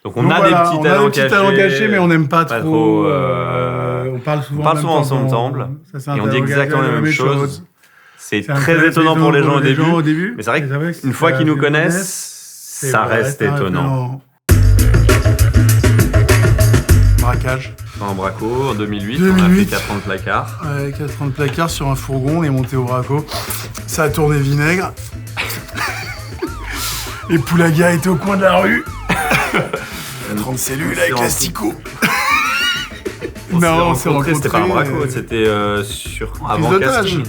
Donc on a des petits talents cachés, mais on n'aime pas trop. On parle souvent ensemble et on dit exactement la même chose. C'est très étonnant pour les gens au début. Mais c'est vrai qu'une fois qu'ils nous connaissent, ça reste étonnant. Braquage. En braco, en 2008, on a fait 4 ans de placard. 4 ans de placard sur un fourgon, on est monté au braco. Ça a tourné vinaigre. Et Poulaga était au coin de la rue. 30 cellules avec l'asticot. On s'est rencontrés, c'était pas un braco, c'était avant casting.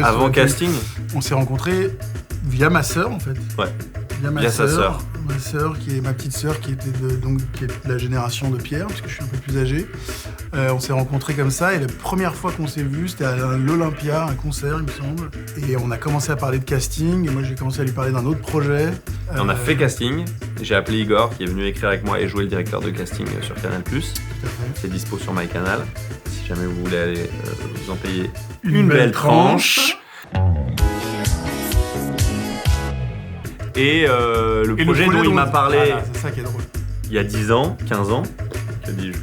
Avant casting. On s'est rencontrés via ma sœur en fait. Ouais. Via sa sœur. Ma sœur, qui est ma petite sœur, qui est de la génération de Pierre, parce que je suis un peu plus âgé. On s'est rencontrés comme ça, et la première fois qu'on s'est vus, c'était à l'Olympia, un concert, il me semble. Et on a commencé à parler de casting, et moi j'ai commencé à lui parler d'un autre projet. On a fait casting, j'ai appelé Igor, qui est venu écrire avec moi et jouer le directeur de casting sur Canal+. C'est dispo sur MyCanal, si jamais vous voulez aller vous en payer une belle tranche. Et le projet dont il m'a parlé, c'est ça qui est drôle. Il y a 10 ans, 15 ans, que dis-je ?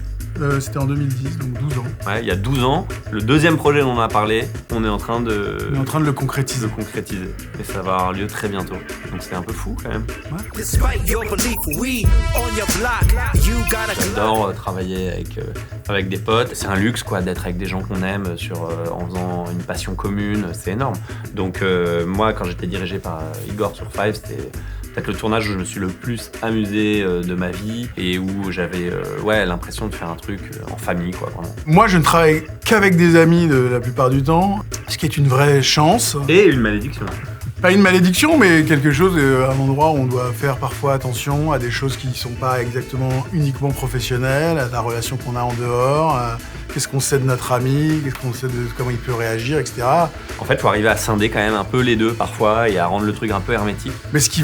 C'était en 2010, donc 12 ans. Ouais, il y a 12 ans, le deuxième projet dont on a parlé, on est en train de le concrétiser. Et ça va avoir lieu très bientôt. Donc c'est un peu fou quand même. Ouais. J'adore travailler avec des potes. C'est un luxe quoi, d'être avec des gens qu'on aime en faisant une passion commune. C'est énorme. Donc moi, quand j'étais dirigé par Igor sur Five, c'était peut-être le tournage où je me suis le plus amusé de ma vie et où j'avais l'impression de faire un truc en famille, quoi, vraiment. Moi, je ne travaille qu'avec des amis la plupart du temps, ce qui est une vraie chance. Et une malédiction. Pas une malédiction, mais quelque chose, un endroit où on doit faire parfois attention à des choses qui ne sont pas exactement uniquement professionnelles, à la relation qu'on a en dehors, qu'est-ce qu'on sait de notre ami, qu'est-ce qu'on sait de comment il peut réagir, etc. En fait, il faut arriver à scinder quand même un peu les deux parfois et à rendre le truc un peu hermétique. Mais ce qui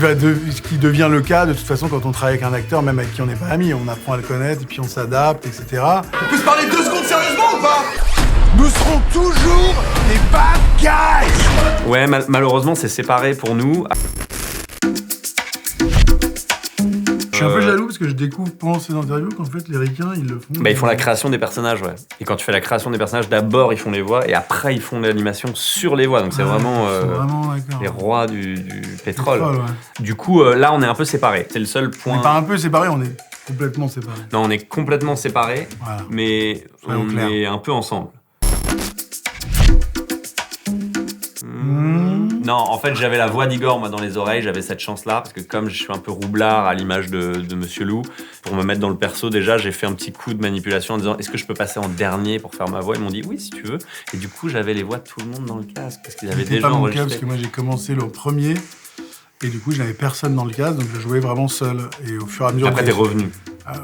devient le cas de toute façon quand on travaille avec un acteur, même avec qui on n'est pas amis, on apprend à le connaître et puis on s'adapte, etc. On peut se parler 2 secondes sérieusement ou pas ? Nous serons toujours des bad guys. Ouais, malheureusement, c'est séparé pour nous. Je suis un peu jaloux parce que je découvre pendant ces interviews qu'en fait les ricains ils le font. Ils font la création des personnages, ouais. Et quand tu fais la création des personnages, d'abord ils font les voix et après ils font l'animation sur les voix. Donc c'est vraiment les rois du pétrole. Ouais. Du coup, là on est un peu séparés. C'est le seul point. On n'est pas un peu séparés, on est complètement séparés. Non, on est complètement séparés, voilà. Mais on est un peu ensemble. Non, en fait, j'avais la voix d'Igor moi dans les oreilles, j'avais cette chance-là, parce que comme je suis un peu roublard à l'image de Monsieur Lou, pour me mettre dans le perso, déjà, j'ai fait un petit coup de manipulation en disant « Est-ce que je peux passer en dernier pour faire ma voix ?» Ils m'ont dit « Oui, si tu veux. » Et du coup, j'avais les voix de tout le monde dans le casque, parce qu'ils avaient déjà enregistré. C'était pas mon cas, parce que moi, j'ai commencé le premier, et du coup, je n'avais personne dans le casque, donc je jouais vraiment seul. Et au fur et à mesure... Après, t'es revenu.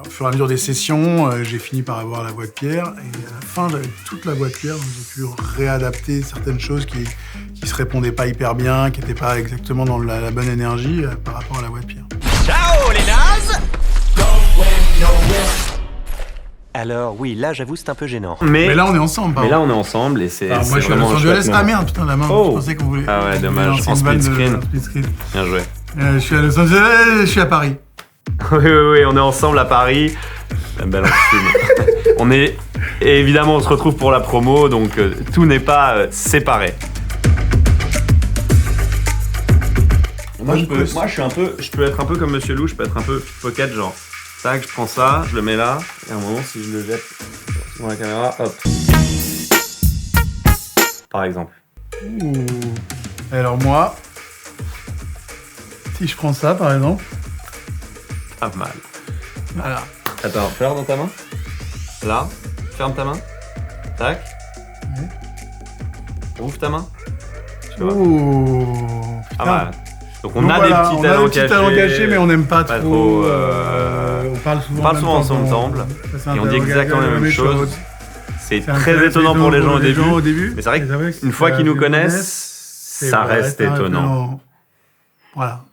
Au fur et à mesure des sessions, j'ai fini par avoir la voix de Pierre, et à la fin, j'avais toute la voix de Pierre, donc j'ai pu réadapter certaines choses qui se répondaient pas hyper bien, qui n'étaient pas exactement dans la bonne énergie par rapport à la voix de Pierre. Ciao les nazes. Alors oui, là j'avoue c'est un peu gênant. Mais là on est ensemble. Mais là on est ensemble et c'est moi je suis à Los Angeles. Ah merde, putain la main, je pensais qu'on voulait... Ah ouais, dommage, en split screen. Bien joué. Je suis à Los Angeles, je suis à Paris. Oui, on est ensemble à Paris. La belle enfume. Et évidemment, on se retrouve pour la promo, donc tout n'est pas séparé. Moi, je peux être un peu comme Monsieur Lou, je peux être un peu pickpocket, genre, tac, je prends ça, je le mets là, et à un moment, si je le jette dans la caméra, hop. Par exemple. Ouh. Alors moi, si je prends ça, par exemple. Pas mal. Voilà. Attends, ferme dans ta main. Là, ferme ta main. Tac. Ouvre ta main. Tu vois. Ouh. Pas mal. Donc on a des petits talents cachés, mais on n'aime pas trop. On parle souvent ensemble. Et on dit exactement la même chose. C'est très étonnant pour les gens au début. Mais c'est vrai qu'une fois qu'ils nous connaissent, ça reste étonnant. Voilà.